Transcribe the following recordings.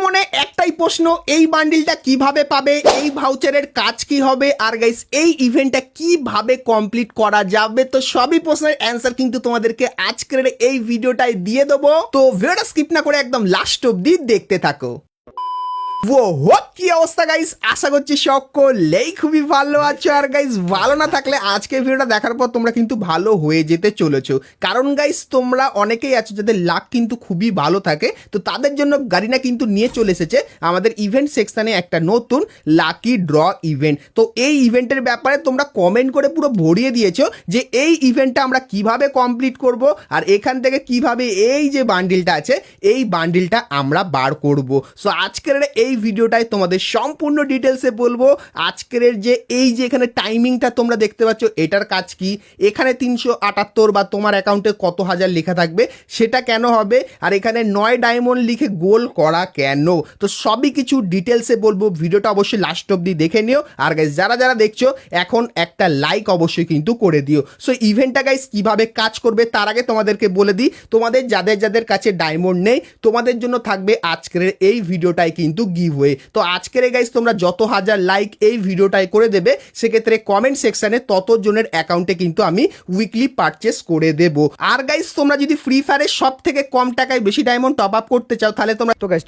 মনে একটাই প্রশ্ন, এই বান্ডিলটা কিভাবে পাবে, এই ভাউচারের কাজ কি হবে, আর গাইস এই ইভেন্টটা কিভাবে কমপ্লিট করা যাবে। তো সবই প্রশ্নের অ্যান্সার কিন্তু তোমাদেরকে আজকের এই ভিডিওটায় দিয়ে দেবো। তো ভিডিওটা স্কিপ না করে একদম লাস্ট অবধি দেখতে থাকো। কি অবস্থা গাইস, আশা করছি সকলেই খুবই ভালো আছো। আর গাইস ভালো না থাকলে আজকে ভিডিওটা দেখার পর তোমরা কিন্তু ভালো হয়ে যেতে চলেছো, কারণ গাইস তোমরা অনেকেই আছো যাদের লাক কিন্তু খুবই ভালো থাকে। তো তাদের জন্য গারিনা কিন্তু নিয়ে চলে এসেছে আমাদের ইভেন্ট সেকশনে একটা নতুন লাকি ড্র ইভেন্ট। তো এই ইভেন্টের ব্যাপারে তোমরা কমেন্ট করে পুরো ভরিয়ে দিয়েছো যে এই ইভেন্টটা আমরা কিভাবে কমপ্লিট করব, আর এখান থেকে কিভাবে এই যে বান্ডিলটা আছে এই বান্ডিলটা আমরা বার করব। সো আজকের এই ভিডিওটায় তোমাদের সম্পূর্ণ ডিটেলসে বলবো আজকের যে এই যে এখানে টাইমিংটা তোমরা দেখতে পাচ্ছ এটার কাজ কি, এখানে 378 বা তোমার অ্যাকাউন্টে কত হাজার লেখা থাকবে সেটা কেন হবে, আর এখানে 9 ডায়মন্ড লিখে গোল করা কেন। তো সবই কিছু ডিটেলসে বলবো, ভিডিওটা অবশ্যই লাস্ট অবধি দেখে নিও। আর গাইস যারা যারা দেখছো এখন একটা লাইক অবশ্যই কিন্তু করে দিও। সো ইভেন্টটা গাইস কিভাবে কাজ করবে তার আগে তোমাদেরকে বলে দিই, তোমাদের যাদের যাদের কাছে ডায়মন্ড নেই তোমাদের জন্য থাকবে আজকের এই ভিডিওটাই কিন্তু গিভওয়ে। তো আজকের গাইস তোমরা যত হাজার লাইক এই ভিডিওটাই করে দেবে সেক্ষেত্রে কমেন্ট সেকশনে ততজনের অ্যাকাউন্টে কিন্তু আমি উইকলি পারচেস করে দেব। আর গাইস তোমরা যদি ফ্রি ফায়ারের সব থেকে কম টাকায় বেশি ডায়মন্ড টপ আপ করতে চাও তাহলে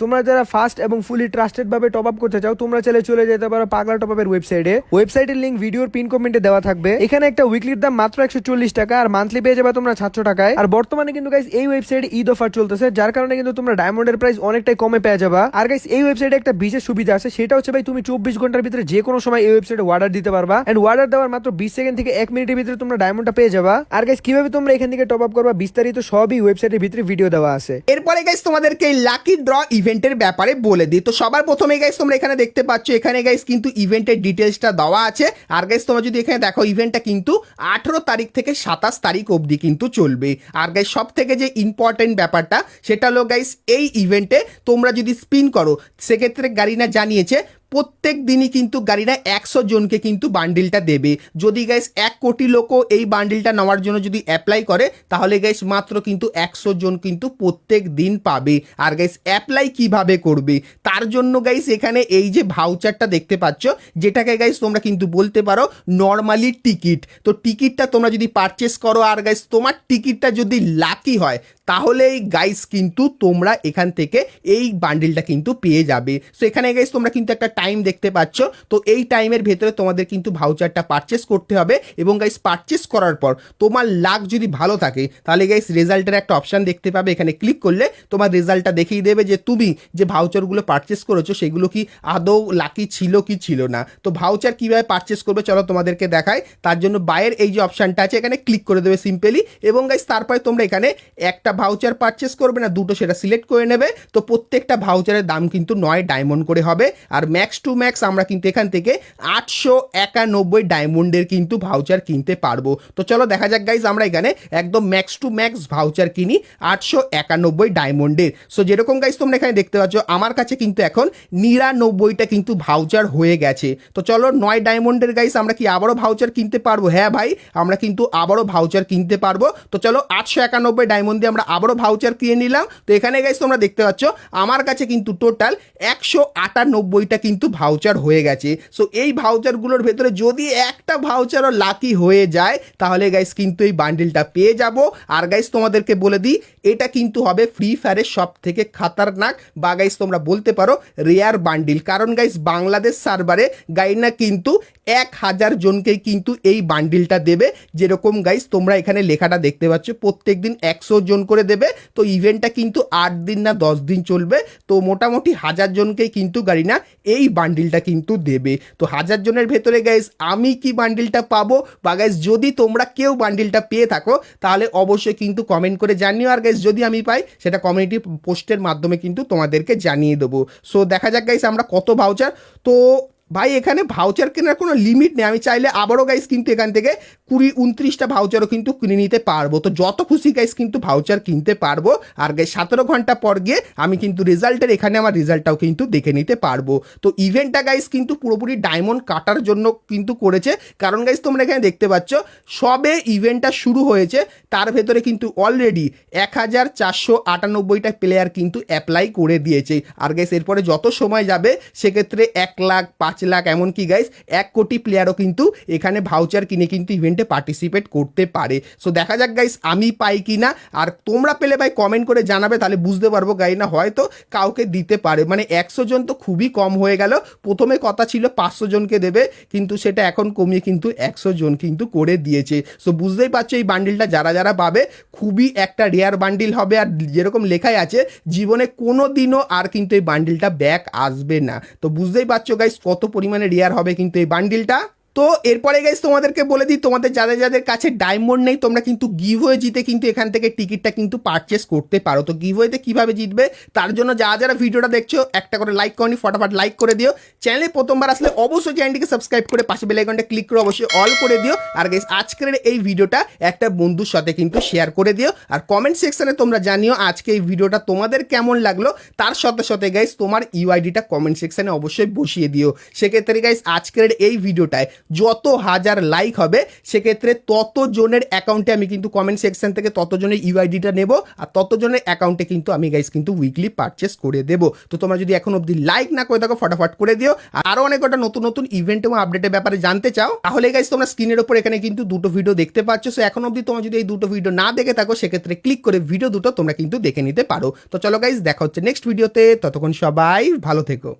তোমরা যারা ফাস্ট এবং ফুলি ট্রাস্টেড ভাবে টপ আপ করতে চাও তোমরা চাইলে চলে যেতে পারো পাগলা টপ আপের ওয়েবসাইটের লিংক ভিডিওর পিন কমেন্টে দেওয়া থাকবে। এখানে একটা উইকলির দাম মাত্র 140 টাকা আর মান্থলি পেয়ে যাবে তোমরা 700 টাকায়। আর বর্তমানে কিন্তু গাইস এই ওয়েবসাইটে ঈদ অফার চলতেছে, যার কারণে কিন্তু তোমরা ডায়মন্ডের প্রাইস অনেকটাই কমে পেয়ে যাবা। আর গাইস এই ওয়েবসাইটে একটা বিশেষ সুবিধা আছে, সেটা হচ্ছে ভাই তুমি 24 ঘন্টার ভিতরে যে কোনো সময় এই ওয়েবসাইটে অর্ডার দিতে পারবা, এন্ড অর্ডার দেওয়ার মাত্র 20 সেকেন্ড থেকে 1 মিনিটের ভিতরে তোমরা ডায়মন্ডটা পেয়ে যাবা। আর গাইস কিভাবে তোমরা এখান থেকে টপ আপ করবা বিস্তারিত সবই ওয়েবসাইটের ভিতরে ভিডিও দেওয়া আছে। এরপরে গাইস তোমাদেরকে লাকি ড্র ইভেন্টের ব্যাপারে বলে দিই। তো সবার প্রথমে গাইস তোমরা এখানে দেখতে পাচ্ছ এখানে গাইস কিন্তু ইভেন্টের ডিটেলসটা দেওয়া আছে। আর গাইস তোমরা যদি এখানে দেখো ইভেন্টটা কিন্তু 18 তারিখ থেকে 27 তারিখ অবধি কিন্তু চলবে। আর গাইস সব থেকে যে ইম্পর্টেন্ট ব্যাপারটা সেটা হলো গাইস এই ইভেন্টে তোমরা যদি স্পিন করো সেক্ষেত্রে গারিনা জানিয়েছে প্রত্যেক দিনই কিন্তু গাড়িরা 100 জনকে কিন্তু বান্ডিলটা দেবে। যদি গাইস 1 কোটি লোকও এই বান্ডিলটা নেওয়ার জন্য যদি অ্যাপ্লাই করে তাহলে গাইস মাত্র কিন্তু 100 জন কিন্তু প্রত্যেক দিন পাবে। আর গাইস অ্যাপ্লাই কিভাবে করবে তার জন্য গাইস এখানে এই যে ভাউচারটা দেখতে পাচ্ছ যেটাকে গাইস তোমরা কিন্তু বলতে পারো নর্মালি টিকিট। তো টিকিটটা তোমরা যদি পারচেস করো আর গাইস তোমার টিকিটটা যদি লাকি হয় তাহলেই গাইস কিন্তু তোমরা এখান থেকে এই বান্ডিলটা কিন্তু পেয়ে যাবে। সো এখানে গাইস তোমরা কিন্তু একটা টাইম দেখতে পাচ্ছ, তো এই টাইমের ভেতরে তোমাদের কিন্তু ভাউচারটা পারচেস করতে হবে। এবং গাইস পারচেস করার পর তোমার লাক যদি ভালো থাকে তাহলে গাইস রেজাল্টের একটা অপশান দেখতে পাবে, এখানে ক্লিক করলে তোমার রেজাল্টটা দেখিয়ে দেবে যে তুমি যে ভাউচারগুলো পারচেস করেছো সেগুলো কি আদৌ লাকি ছিল কি ছিল না। তো ভাউচার কীভাবে পারচেস করবে চলো তোমাদেরকে দেখায়। তার জন্য বাইরের এই যে অপশানটা আছে এখানে ক্লিক করে দেবে সিম্পলি, এবং গাইস তারপরে তোমরা এখানে একটা ভাউচার পারচেস করবে না দুটো সেটা সিলেক্ট করে নেবে। তো প্রত্যেকটা ভাউচারের দাম কিন্তু 9 ডায়মন্ড করে হবে। আর ম্যাক্স টু ম্যাক্স আমরা কিন্তু এখান থেকে 891 ডায়মন্ডের কিন্তু ভাউচার কিনতে পারবো। তো চলো দেখা যাক গাইজ আমরা এখানে একদম ম্যাক্স টু ম্যাক্স ভাউচার কিনি 891 ডায়মন্ডের। সো যেরকম গাইজ তোমরা এখানে দেখতে পাচ্ছ আমার কাছে কিন্তু এখন 99টা কিন্তু ভাউচার হয়ে গেছে। তো চলো 9 ডায়মন্ডের গাইজ আমরা কি আবারও ভাউচার কিনতে পারবো? হ্যাঁ ভাই আমরা কিন্তু আবারও ভাউচার কিনতে পারবো। তো চলো 891 ডায়মন্ড দিয়ে আমরা আবারও ভাউচার কিনে নিলাম। তো এখানে গাইজ তোমরা দেখতে পাচ্ছ আমার কাছে কিন্তু টোটাল 198টা কিন্তু ভাউচার হয়ে গেছে। সো এই ভাউচারগুলোর ভেতরে যদি একটা ভাউচারও লাকি হয়ে যায় তাহলে গাইস কিন্তু এই বান্ডিলটা পেয়ে যাব। আর গাইস তোমাদেরকে বলে দিই এটা কিন্তু হবে ফ্রি ফায়ারের সব থেকে খাতারনাক বা গাইস তোমরা বলতে পারো রেয়ার বান্ডিল, কারণ গাইস বাংলাদেশ সার্ভারে গাইনা কিন্তু 1000 জনকেই কিন্তু এই বান্ডিলটা দেবে। যেরকম গাইস তোমরা এখানে লেখাটা দেখতে পাচ্ছ প্রত্যেক দিন 100 জন করে দেবে। তো ইভেন্টটা কিন্তু 8 দিন না 10 দিন চলবে। তো মোটামুটি 1000 জনকেই কিন্তু গাইনা এই বান্ডিলটা কিন্তু দেবে। তো 1000 জনের ভেতরে গাইস আমি কি বান্ডিলটা পাবো, বা গাইস যদি তোমরা কেউ বান্ডিলটা পেয়ে থাকো তাহলে অবশ্যই কিন্তু কমেন্ট করে জানিও। আর গাইস যদি আমি পাই সেটা কমিউনিটি পোস্টের মাধ্যমে কিন্তু তোমাদেরকে জানিয়ে দেবো। সো দেখা যাক গাইস আমরা কত ভাউচার। তো ভাই এখানে ভাউচার কেনার কোনো লিমিট নেই, আমি চাইলে আবারও গাইস কিন্তু এখান থেকে 20-29টা ভাউচারও কিন্তু কিনে নিতে পারবো। তো যত খুশি গাইস কিন্তু ভাউচার কিনতে পারবো। আর গাইস 17 ঘন্টা পর গিয়ে আমি কিন্তু রেজাল্টের এখানে আমার রেজাল্টটাও কিন্তু দেখে নিতে পারবো। তো ইভেন্টটা গাইস কিন্তু পুরোপুরি ডায়মন্ড কাটার জন্য কিন্তু করেছে, কারণ গাইস তোমরা এখানে দেখতে পাচ্ছ সবে ইভেন্টটা শুরু হয়েছে, তার ভেতরে কিন্তু অলরেডি 1498টা প্লেয়ার কিন্তু অ্যাপ্লাই করে দিয়েছে। আর গাইস এরপরে যত সময় যাবে সেক্ষেত্রে 1 লাখ, 5 লাখ, এমনকি গাইস 1 কোটি প্লেয়ারও কিন্তু এখানে ভাউচার কিনে কিন্তু ইভেন্টে পার্টিসিপেট করতে পারে। সো দেখা যাক গাইস আমি পাই কি না, আর তোমরা পেলে ভাই কমেন্ট করে জানাবে, তাহলে বুঝতে পারবো গাই না হয়তো কাউকে দিতে পারে। মানে 100 জন তো খুবই কম হয়ে গেল, প্রথমে কথা ছিল 500 জনকে দেবে, কিন্তু সেটা এখন কমিয়ে কিন্তু 100 জন কিন্তু করে দিয়েছে। সো বুঝতেই পারছো এই বান্ডিলটা যারা যারা পাবে খুবই একটা রেয়ার বান্ডিল হবে, আর যেরকম লেখাই আছে জীবনে কোনো দিনও আর কিন্তু এই বান্ডিলটা ব্যাক আসবে না। তো বুঝতেই পারছো গাইস কত পরিমাণে রেয়ার হবে কিন্তু এই বান্ডিলটা। তো এরপরে গাইস তোমাদেরকে বলে দিই, তোমাদের যাদের যাদের কাছে ডায়মন্ড নেই তোমরা কিন্তু গিভওয়ে জিতে কিন্তু এখান থেকে টিকিটটা কিন্তু পারচেস করতে পারো। তো গিভওয়েতে কিভাবে জিতবে তার জন্য যারা যারা ভিডিওটা দেখছো একটা করে লাইক করনি, ফটাফট লাইক করে দিও। চ্যানেলে প্রথমবার আসলে অবশ্যই চ্যানেলটিকে সাবস্ক্রাইব করে পাশে বেল আইকনটা ক্লিক করে অবশ্যই অল করে দিও। আর গাইস আজকের এই ভিডিওটা একটা বন্ধুর সাথে কিন্তু শেয়ার করে দিও, আর কমেন্ট সেকশনে তোমরা জানিও আজকে এই ভিডিওটা তোমাদের কেমন লাগলো। তার সাথে সাথে গাইস তোমার ইউআইডিটা কমেন্ট সেকশনে অবশ্যই বসিয়ে দিও। সেক্ষেত্রে গাইস আজকের এই ভিডিওটায় যত হাজার লাইক হবে সেক্ষেত্রে তত জনের অ্যাকাউন্টে আমি কিন্তু কমেন্ট সেকশন থেকে তত জনের ইউআইডিটা নেব, আর তত জনের অ্যাকাউন্টে কিন্তু আমি গাইস কিন্তু উইকলি পারচেস করে দেবো। তো তোমরা যদি এখন অবধি লাইক না করে থাকো ফটাফট করে দিও। আরও অনেক কটা নতুন নতুন ইভেন্ট এবং আপডেটের ব্যাপারে জানতে চাও তাহলে গাইস তোমরা স্ক্রিনের ওপর এখানে কিন্তু দুটো ভিডিও দেখতে পাচ্ছ। সো এখন অবধি তোমরা যদি এই দুটো ভিডিও না দেখে থাকো সেক্ষেত্রে ক্লিক করে ভিডিও দুটো তোমরা কিন্তু দেখে নিতে পারো। তো চলো গাইস দেখা হচ্ছে নেক্সট ভিডিওতে, ততক্ষণ সবাই ভালো থেকো।